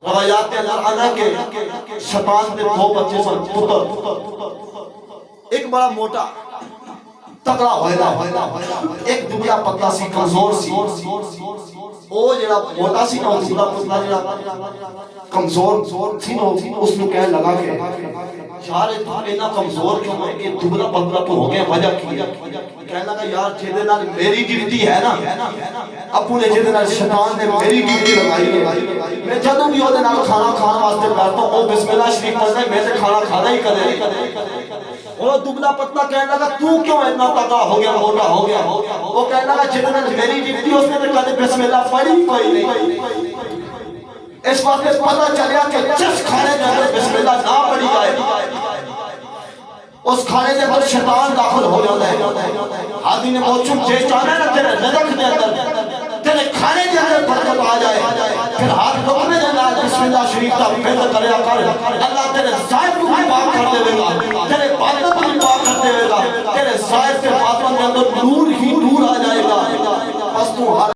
روایات کے اندر آنا کہ شیطان نے دو بچے سن پتر، ایک بڑا موٹا تکڑا ہوئیلا، ایک دبلا پتلا سی کمزور سی، او جڑا موٹا سی نا دبلا پتلا جڑا کمزور سی نا اس نے کہنے لگا کہ یار تو اتنا کمزور کیوں ہے کہ دبلا پتلا تو ہو گیا وجہ کی؟ کہنے لگا یار جیدے نال میری ڈیوٹی ہے نا، ابو نے جیدے نال شیطان نے میری ڈیوٹی لگائی ہے، میں جدوں بھی اودے نال کھانا کھان واسطے بیٹھتا ہوں او بسم اللہ شریف پڑھتا ہے، میں تے کھانا کھانا ہی کدے وہ دبلا پتلا کہنے لگا تو کیوں اتنا تگڑا ہو گیا موٹا ہو گیا؟ وہ کہنے لگا جیدے نال میری ڈیوٹی اس نے کدے بسم اللہ پڑھی کوئی نہیں۔ اس وقت پتہ چلیا کہ جس کھانے کے اندر بسم اللہ نہ پڑھی جائے اس کھانے کے اندر شیطان داخل ہو جاتا ہے۔ آدمی نے بہت چپ جے چاہنا نا تیرے رزق کے اندر تیرے کھانے کے اندر برکت آ جائے، پھر ہاتھ لقمے کے اندر بسم اللہ شریف کا فکر کریا کر، اللہ تیرے ظاہر کو بھی پاک کر دے گا، تیرے باطن کو بھی پاک کر دے گا، تیرے ظاہر سے